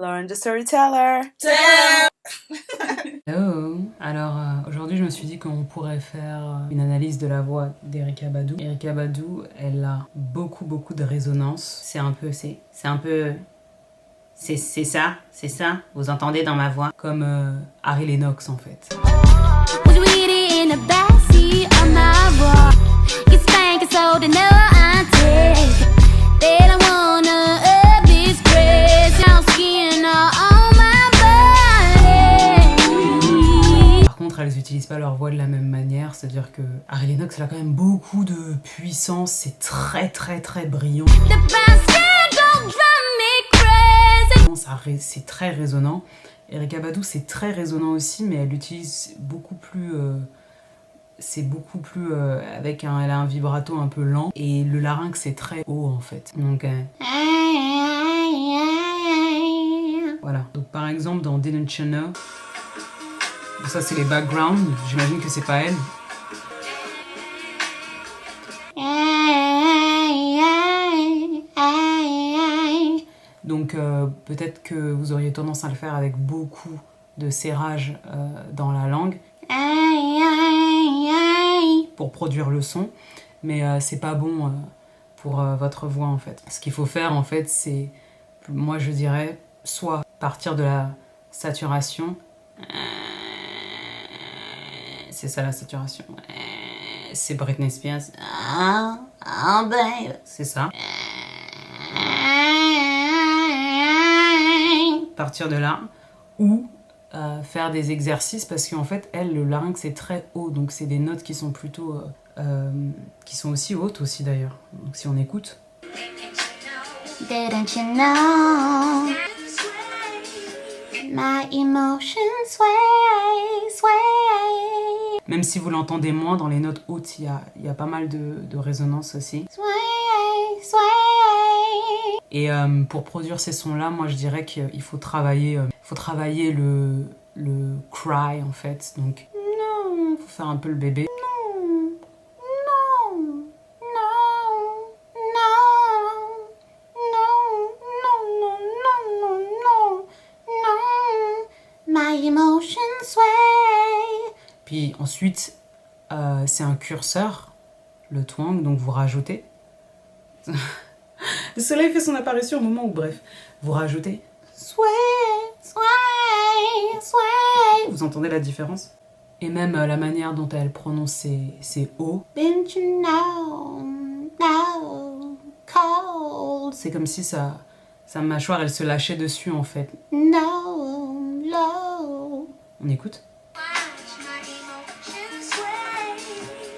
Lauren the Storyteller. Hello. Alors aujourd'hui je me suis dit qu'on pourrait faire une analyse de la voix d'Erykah Badu. Erykah Badu, elle a beaucoup de résonance. C'est ça, vous entendez dans ma voix. Comme Harry Lennox en fait. Elles n'utilisent pas leur voix de la même manière, c'est-à-dire que Harry Lennox, elle a quand même beaucoup de puissance, c'est très brillant. C'est très résonnant. Erykah Badu, c'est très résonnant aussi, mais elle utilise beaucoup plus... elle a un vibrato un peu lent, et le larynx c'est très haut en fait. Donc... voilà. Donc par exemple dans Didn't You Know, ça c'est les backgrounds, j'imagine que c'est pas elle. Donc peut-être que vous auriez tendance à le faire avec beaucoup de serrage dans la langue pour produire le son, mais c'est pas bon pour votre voix en fait. Ce qu'il faut faire en fait, c'est, moi je dirais, soit partir de la saturation. C'est ça la saturation. C'est Britney Spears. C'est ça. Partir de là. Ou faire des exercices parce qu'en fait, elle, le larynx est très haut. Donc c'est des notes qui sont plutôt... qui sont aussi hautes aussi d'ailleurs. Donc si on écoute... Didn't you know my emotions sway. Même si vous l'entendez moins, dans les notes hautes, il y a pas mal de résonance aussi. Et pour produire ces sons-là, moi je dirais qu'il faut travailler, le cry en fait. Donc, non, faut faire un peu le bébé. Puis ensuite, c'est un curseur, le twang, donc vous rajoutez. Le soleil fait son apparition au moment où, bref, vous rajoutez. Sway. Vous entendez la différence? Et même la manière dont elle prononce ses O. C'est comme si sa mâchoire, elle se lâchait dessus en fait. On écoute?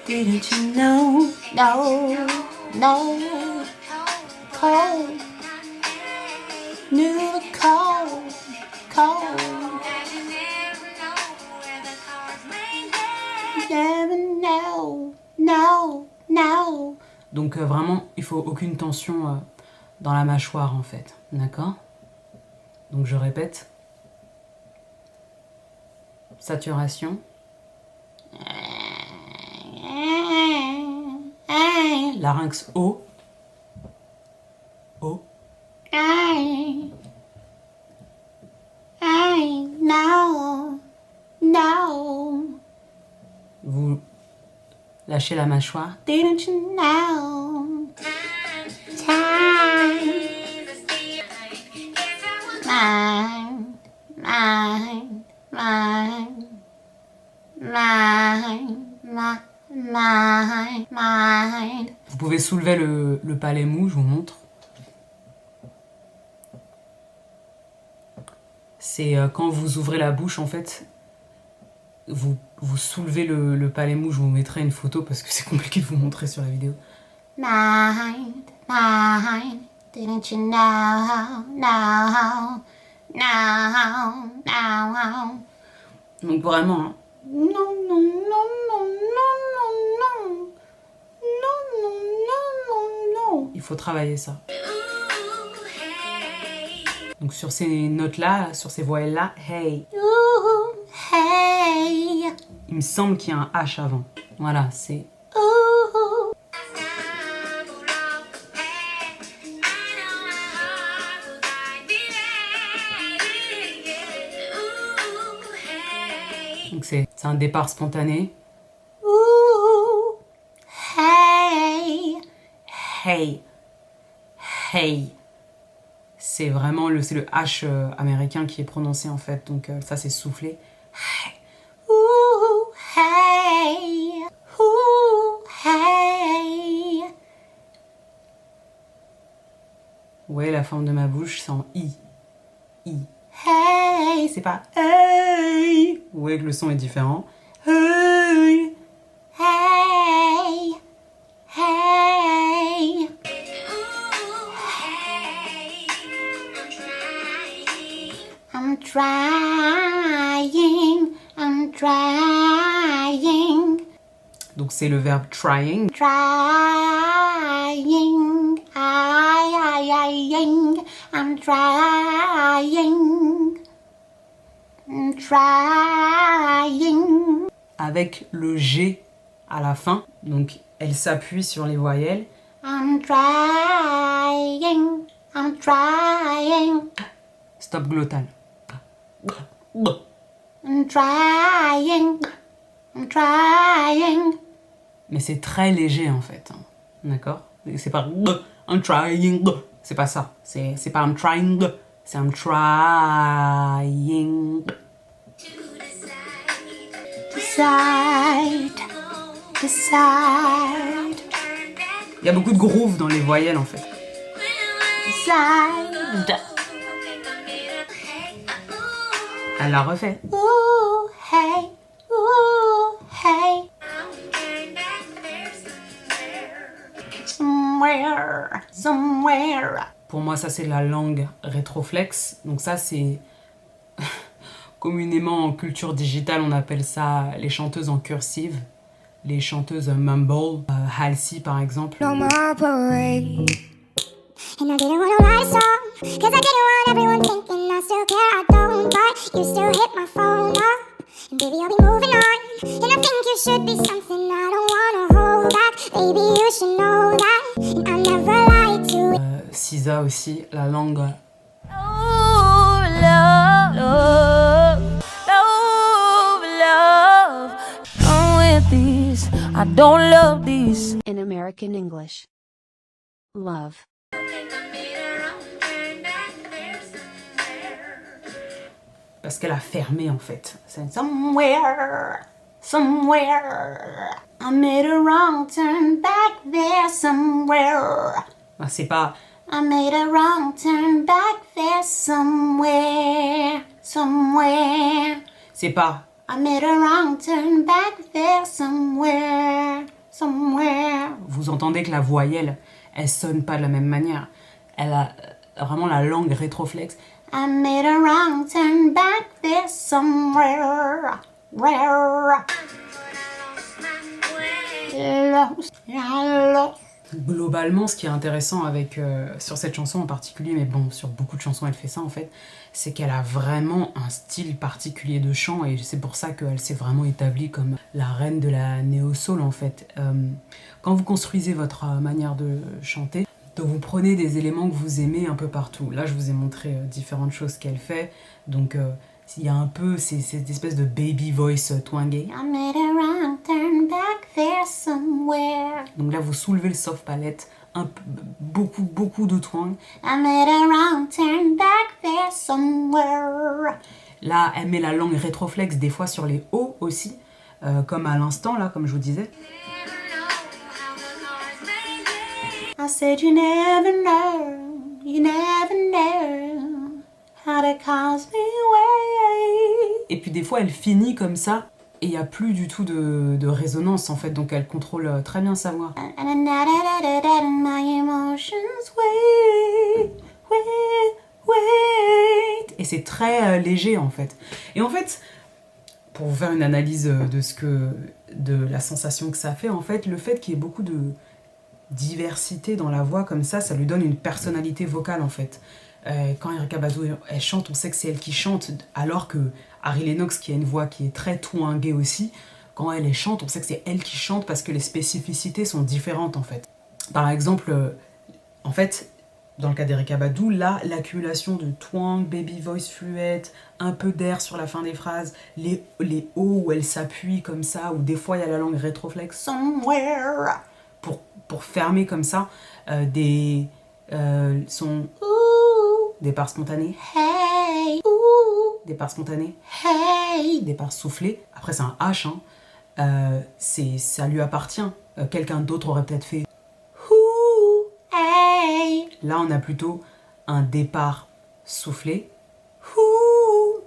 Didn't you know? No. Cold. New cold. Never know. No. Donc vraiment, il faut aucune tension dans la mâchoire en fait. D'accord? Donc je répète. Saturation. Larynx haut. No. Vous lâchez la mâchoire. Didn't you know? Mine. Vous pouvez soulever le palais mou, je vous montre. C'est quand vous ouvrez la bouche, en fait, vous soulevez le palais mou. Je vous mettrai une photo parce que c'est compliqué de vous montrer sur la vidéo. Mine. Didn't you know? No. Donc vraiment, hein. Non. Il faut travailler ça. Donc sur ces notes-là, sur ces voyelles-là, hey. Il me semble qu'il y a un H avant. Voilà, c'est... Donc c'est un départ spontané. Hey, hey. C'est vraiment le H américain qui est prononcé en fait, donc ça c'est soufflé. Hey. Hey. Hey. Ouais, la forme de ma bouche c'est en I. I. Hey, c'est pas hey. Vous voyez que le son est différent. Hey. Hey. Hey. I'm trying. Donc c'est le verbe trying. I'm trying. Avec le G à la fin, donc elle s'appuie sur les voyelles. I'm trying. Stop glottal. I'm trying. Mais c'est très léger en fait. D'accord? C'est pas I'm trying. C'est pas ça. C'est pas I'm trying. C'est I'm trying. Decide. Il y a beaucoup de groove dans les voyelles en fait. Decide. Elle la refait. Ooh, hey. Ooh, hey. Somewhere. Pour moi, ça c'est la langue rétroflexe. Donc ça c'est communément en culture digitale, on appelle ça les chanteuses en cursive, les chanteuses mumble. Halsey par exemple. No more parade. And I didn't wanna write a song, cause I didn't want everyone thinking I still care, I don't, but you still hit my phone up, and baby I'll be moving on, and I think you should be something I don't wanna hold back, baby you should know that, and I never lied to it. SZA aussi, la langue. Oh, love, love, love, I'm with these, I don't love these. In American English. Love. Parce qu'elle a fermé en fait. C'est somewhere. I made a wrong turn back there somewhere. Ah, c'est pas I made a wrong turn back there somewhere. C'est pas I made a wrong turn back there somewhere. Vous entendez que la voyelle, elle sonne pas de la même manière. Elle a vraiment la langue rétroflexe. I made a wrong turn back there somewhere. Globalement, ce qui est intéressant avec sur cette chanson en particulier, mais bon, sur beaucoup de chansons elle fait ça en fait, c'est qu'elle a vraiment un style particulier de chant et c'est pour ça qu'elle s'est vraiment établie comme la reine de la néo-soul en fait. Quand vous construisez votre manière de chanter, donc vous prenez des éléments que vous aimez un peu partout. Là, je vous ai montré différentes choses qu'elle fait. Donc, il y a un peu cette espèce de baby voice twangé. Donc là, vous soulevez le soft palette, beaucoup de twang. Là, elle met la langue rétroflexe des fois sur les O aussi, comme à l'instant, là, comme je vous disais. I said you never know how to cause me away. Et puis des fois elle finit comme ça et il n'y a plus du tout de résonance en fait, donc elle contrôle très bien sa voix. Et c'est très léger en fait. Et en fait, pour vous faire une analyse de la sensation que ça fait, en fait, le fait qu'il y ait beaucoup de diversité dans la voix comme ça lui donne une personnalité vocale en fait. Quand Erykah Badu elle chante, on sait que c'est elle qui chante, alors que Ari Lennox qui a une voix qui est très twangée aussi, quand elle chante, on sait que c'est elle qui chante parce que les spécificités sont différentes en fait. Par exemple, en fait, Dans le cas d'Erykah Badu, là, l'accumulation de twang, baby voice fluette, un peu d'air sur la fin des phrases, les hauts où elle s'appuie comme ça, ou des fois il y a la langue rétroflexe, somewhere, pour fermer comme ça son départ spontané, hey, départ spontané, hey, départ soufflé. Après c'est un H, hein. Ça lui appartient. Quelqu'un d'autre aurait peut-être fait hey. Là on a plutôt un départ soufflé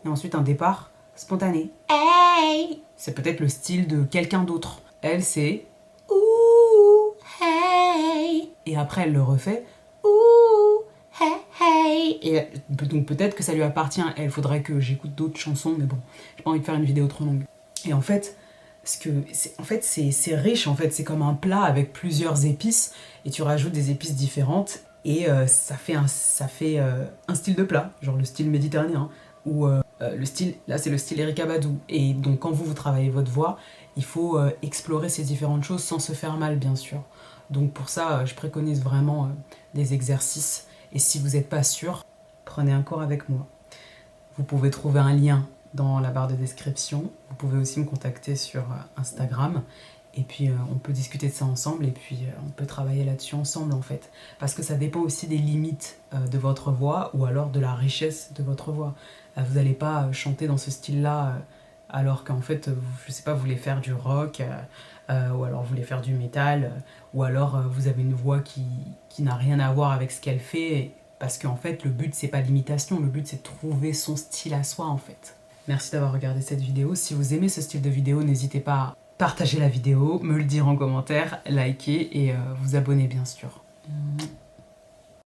et ensuite un départ spontané. Hey. C'est peut-être le style de quelqu'un d'autre. Elle c'est hey. Et après elle le refait hey, hey. Et donc peut-être que ça lui appartient. Il faudrait que j'écoute d'autres chansons, mais bon, j'ai pas envie de faire une vidéo trop longue. Et en fait, c'est riche, en fait, c'est comme un plat avec plusieurs épices et tu rajoutes des épices différentes et ça fait un style de plat, genre le style méditerranéen ou le style, là c'est le style Erykah Badu. Et donc quand vous travaillez votre voix, il faut explorer ces différentes choses sans se faire mal, bien sûr. Donc pour ça, je préconise vraiment des exercices. Et si vous n'êtes pas sûr, prenez un cours avec moi. Vous pouvez trouver un lien dans la barre de description. Vous pouvez aussi me contacter sur Instagram. Et puis on peut discuter de ça ensemble et puis on peut travailler là-dessus ensemble en fait. Parce que ça dépend aussi des limites de votre voix ou alors de la richesse de votre voix. Vous n'allez pas chanter dans ce style-là alors qu'en fait, je sais pas, vous voulez faire du rock ou alors vous voulez faire du métal ou alors vous avez une voix qui n'a rien à voir avec ce qu'elle fait. Parce qu'en fait, le but, c'est pas l'imitation, le but, c'est de trouver son style à soi en fait. Merci d'avoir regardé cette vidéo. Si vous aimez ce style de vidéo, n'hésitez pas à partager la vidéo, me le dire en commentaire, liker et vous abonner bien sûr.